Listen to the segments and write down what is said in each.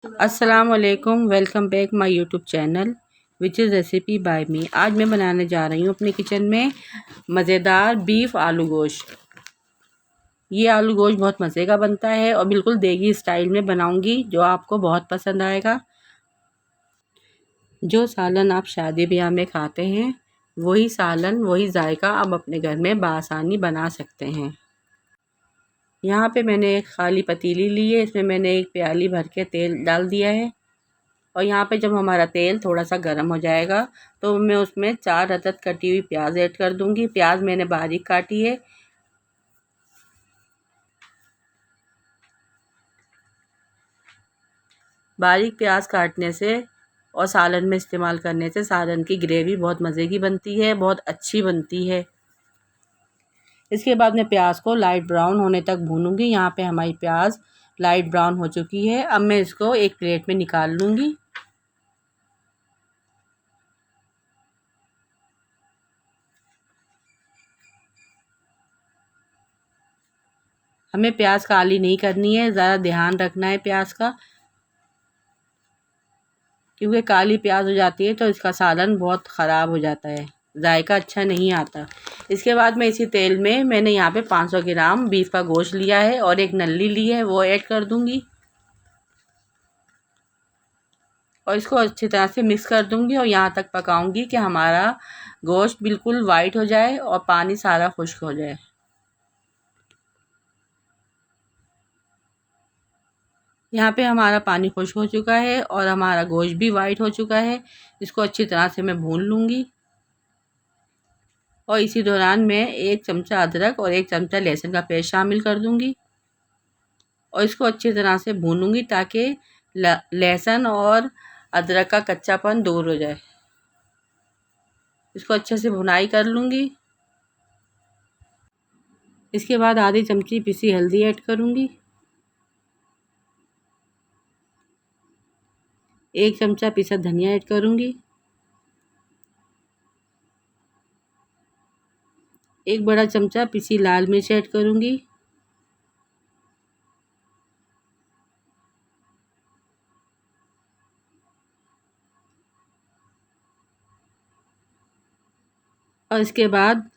अस्सलाम वालेकुम, welcome back my YouTube channel which is recipe by me. आज मैं बनाने जा रही हूँ अपने किचन में मज़ेदार बीफ आलू गोश्त। ये आलू गोश्त बहुत मज़े का बनता है और बिल्कुल देगी स्टाइल में बनाऊंगी, जो आपको बहुत पसंद आएगा। जो सालन आप शादी ब्याह में खाते हैं, वही सालन वही जायका आप अपने घर में बआसानी बना सकते हैं। यहाँ पे मैंने एक खाली पतीली ली है, इसमें मैंने एक प्याली भर के तेल डाल दिया है। और यहाँ पे जब हमारा तेल थोड़ा सा गर्म हो जाएगा तो मैं उसमें 4 अदद कटी हुई प्याज ऐड कर दूंगी। प्याज मैंने बारीक काटी है। बारीक प्याज काटने से और सालन में इस्तेमाल करने से सालन की ग्रेवी बहुत मज़े की बनती है, बहुत अच्छी बनती है। इसके बाद मैं प्याज को लाइट ब्राउन होने तक भूनूंगी। यहाँ पे हमारी प्याज लाइट ब्राउन हो चुकी है। अब मैं इसको एक प्लेट में निकाल लूँगी। हमें प्याज काली नहीं करनी है, ज़्यादा ध्यान रखना है प्याज का, क्योंकि काली प्याज हो जाती है तो इसका सालन बहुत ख़राब हो जाता है, जायका अच्छा नहीं आता। इसके बाद मैं इसी तेल में मैंने यहाँ पे 500 ग्राम बीफ का गोश्त लिया है और एक नल्ली ली है, वो ऐड कर दूँगी और इसको अच्छी तरह से मिक्स कर दूँगी और यहाँ तक पकाऊँगी कि हमारा गोश्त बिल्कुल वाइट हो जाए और पानी सारा खुश्क हो जाए। यहाँ पे हमारा पानी खुश्क हो चुका है और हमारा गोश्त भी वाइट हो चुका है। इसको अच्छी तरह से मैं भून लूँगी और इसी दौरान मैं 1 चमचा अदरक और 1 चमचा लहसुन का पेस्ट शामिल कर दूँगी और इसको अच्छी तरह से भूनूँगी ताकि लहसुन और अदरक का कच्चापन दूर हो जाए। इसको अच्छे से भुनाई कर लूँगी। इसके बाद आधी चमची पिसी हल्दी ऐड करूँगी, 1 चमचा पिसा धनिया ऐड करूँगी, 1 बड़ा चमचा पिसी लाल मिर्च ऐड करूँगी, और इसके बाद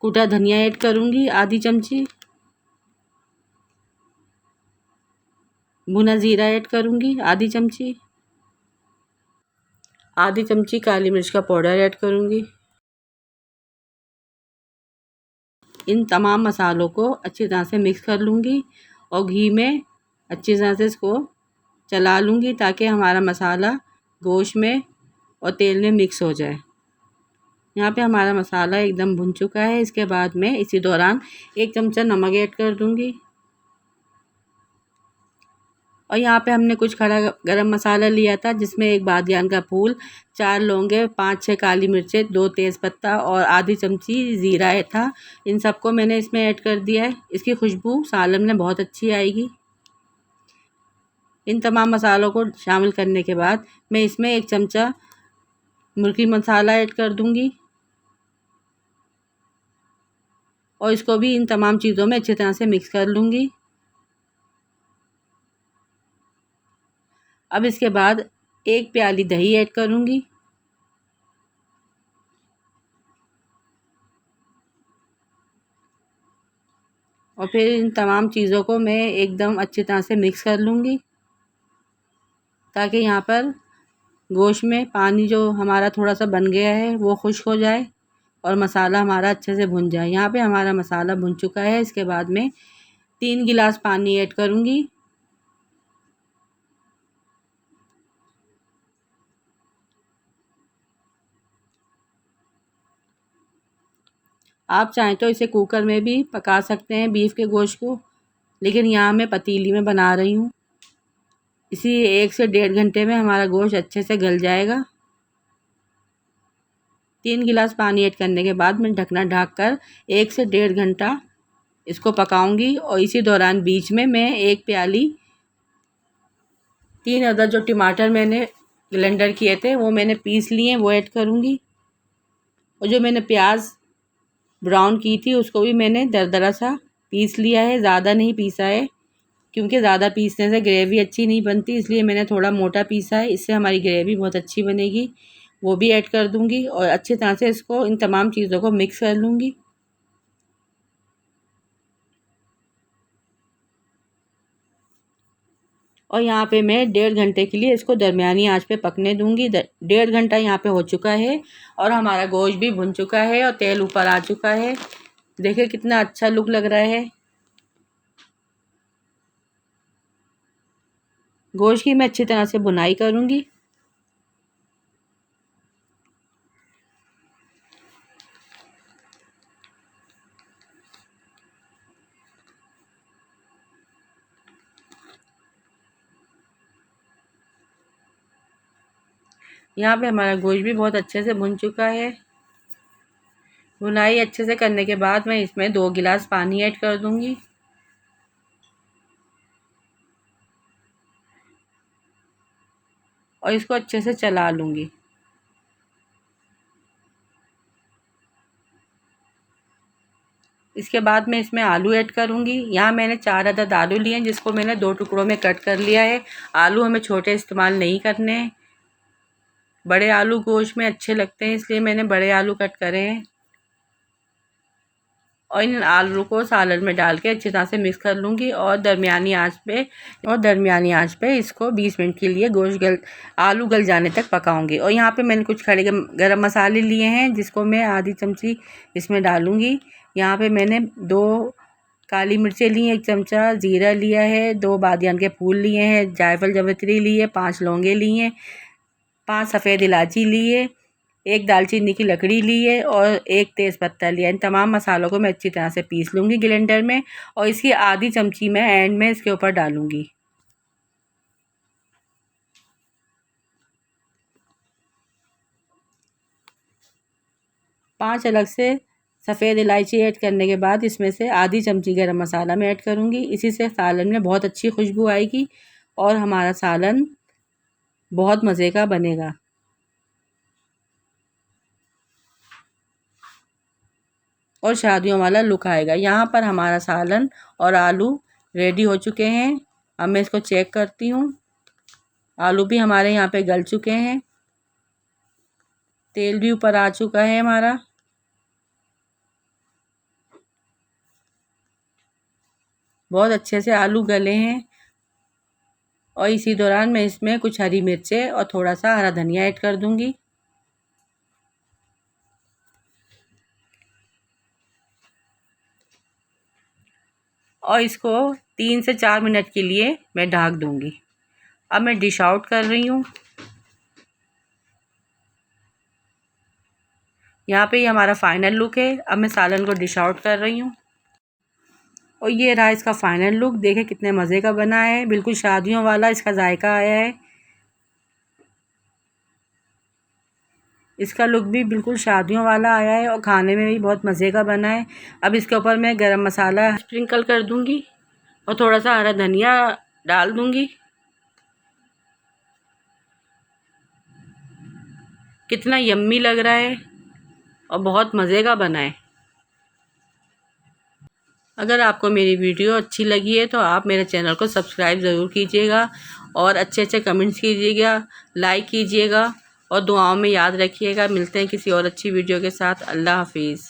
कुटा धनिया ऐड करूँगी आधी चमची, भुना ज़ीरा ऐड करूँगी आधी चमची, आधी चमची काली मिर्च का पाउडर ऐड करूँगी। इन तमाम मसालों को अच्छी तरह से मिक्स कर लूँगी और घी में अच्छी तरह से इसको चला लूँगी ताकि हमारा मसाला गोश्त में और तेल में मिक्स हो जाए। यहाँ पे हमारा मसाला एकदम भुन चुका है। इसके बाद मैं इसी दौरान 1 चमचा नमक ऐड कर दूँगी और यहाँ पे हमने कुछ खड़ा गरम मसाला लिया था, जिसमें 1 बादियान का फूल, 4 लौंगे, 5-6 काली मिर्चें, 2 तेज़पत्ता और आधी चमची ज़ीरा था। इन सबको मैंने इसमें ऐड कर दिया है। इसकी खुशबू सालन में बहुत अच्छी आएगी। इन तमाम मसालों को शामिल करने के बाद मैं इसमें 1 चमचा मुर्गी मसाला ऐड कर दूँगी और इसको भी इन तमाम चीज़ों में अच्छी तरह से मिक्स कर लूँगी। अब इसके बाद 1 प्याली दही ऐड करूँगी और फिर इन तमाम चीज़ों को मैं एकदम अच्छी तरह से मिक्स कर लूँगी ताकि यहाँ पर गोश्त में पानी जो हमारा थोड़ा सा बन गया है वो खुश्क हो जाए और मसाला हमारा अच्छे से भुन जाए। यहाँ पे हमारा मसाला भुन चुका है। इसके बाद में 3 गिलास पानी ऐड करूँगी। आप चाहें तो इसे कुकर में भी पका सकते हैं बीफ के गोश्त को, लेकिन यहाँ मैं पतीली में बना रही हूँ। इसी 1 से 1.5 घंटे में हमारा गोश्त अच्छे से गल जाएगा। 3 गिलास पानी ऐड करने के बाद मैं ढकना ढक कर 1 से 1.5 घंटा इसको पकाऊंगी और इसी दौरान बीच में मैं 1 प्याली 3 अदद जो टमाटर मैंने ब्लेंडर किए थे वो मैंने पीस लिए, वो ऐड करूँगी और जो मैंने प्याज ब्राउन की थी उसको भी मैंने दरदरा सा पीस लिया है, ज़्यादा नहीं पीसा है। क्योंकि ज़्यादा पीसने से ग्रेवी अच्छी नहीं बनती, इसलिए मैंने थोड़ा मोटा पीसा है। इससे हमारी ग्रेवी बहुत अच्छी बनेगी। वो भी ऐड कर दूँगी और अच्छी तरह से इसको इन तमाम चीज़ों को मिक्स कर लूँगी। और यहाँ पे मैं 1.5 घंटे के लिए इसको दरमियानी आंच पे पकने दूँगी। 1.5 घंटा यहाँ पे हो चुका है और हमारा गोश्त भी भुन चुका है और तेल ऊपर आ चुका है। देखिए कितना अच्छा लुक लग रहा है। गोश्त की मैं अच्छी तरह से भुनाई करूँगी। यहाँ पे हमारा गोश्त भी बहुत अच्छे से भुन चुका है। भुनाई अच्छे से करने के बाद मैं इसमें 2 गिलास पानी ऐड कर दूँगी। और इसको अच्छे से चला लूँगी। इसके बाद मैं इसमें आलू ऐड करूँगी। यहाँ मैंने 4 अदद आलू लिए हैं, जिसको मैंने 2 टुकड़ों में कट कर लिया है। आलू हमें छोटे इस्तेमाल नहीं करने हैं। बड़े आलू गोश्त में अच्छे लगते हैं, इसलिए मैंने बड़े आलू कट करे हैं। और इन आलू को सालन में डाल के अच्छी तरह से मिक्स कर लूँगी और दरमियानी आंच पे इसको 20 मिनट के लिए आलू गल जाने तक पकाऊंगी। और यहाँ पे मैंने कुछ खड़े गरम मसाले लिए हैं, जिसको मैं आधी चमची इसमें डालूँगी। यहाँ पे मैंने 2 काली मिर्चें ली हैं, 1 चमचा ज़ीरा लिया है, 2 बादियान के फूल लिए हैं, जायफल जावित्री ली है, 5 लौंगे ली हैं, 5 सफ़ेद इलायची ली है, 1 दालचीनी की लकड़ी ली है और 1 तेज़पत्ता लिया है। इन तमाम मसालों को मैं अच्छी तरह से पीस लूँगी ग्राइंडर में और इसकी आधी चमची मैं एंड में इसके ऊपर डालूँगी। 5 अलग से सफ़ेद इलायची ऐड करने के बाद इसमें से आधी चमची गरम मसाला मैं ऐड करूँगी। इसी से सालन में बहुत अच्छी खुशबू आएगी और हमारा सालन बहुत मज़े का बनेगा। और शादियों वाला लुक आएगा। यहाँ पर हमारा सालन और आलू रेडी हो चुके हैं। अब मैं इसको चेक करती हूँ। आलू भी हमारे यहाँ पे गल चुके हैं, तेल भी ऊपर आ चुका है हमारा। बहुत अच्छे से आलू गले हैं। और इसी दौरान मैं इसमें कुछ हरी मिर्चें और थोड़ा सा हरा धनिया ऐड कर दूँगी। और इसको 3 से 4 मिनट के लिए मैं ढक दूँगी। अब मैं डिश आउट कर रही हूँ। यहाँ पे ये हमारा फाइनल लुक है। अब मैं सालन को डिश आउट कर रही हूँ और ये रहा इसका फाइनल लुक। देखें कितने मज़े का बना है, बिल्कुल शादियों वाला इसका जायका आया है। इसका लुक भी बिल्कुल शादियों वाला आया है और खाने में भी बहुत मज़े का बना है। अब इसके ऊपर मैं गरम मसाला स्प्रिंकल कर दूँगी और थोड़ा सा हरा धनिया डाल दूँगी। कितना यम्मी लग रहा है और बहुत मज़े का बना है। अगर आपको मेरी वीडियो अच्छी लगी है तो आप मेरे चैनल को सब्सक्राइब ज़रूर कीजिएगा और अच्छे अच्छे कमेंट्स कीजिएगा, लाइक कीजिएगा और दुआओं में याद रखिएगा। मिलते हैं किसी और अच्छी वीडियो के साथ। अल्लाह हाफिज़।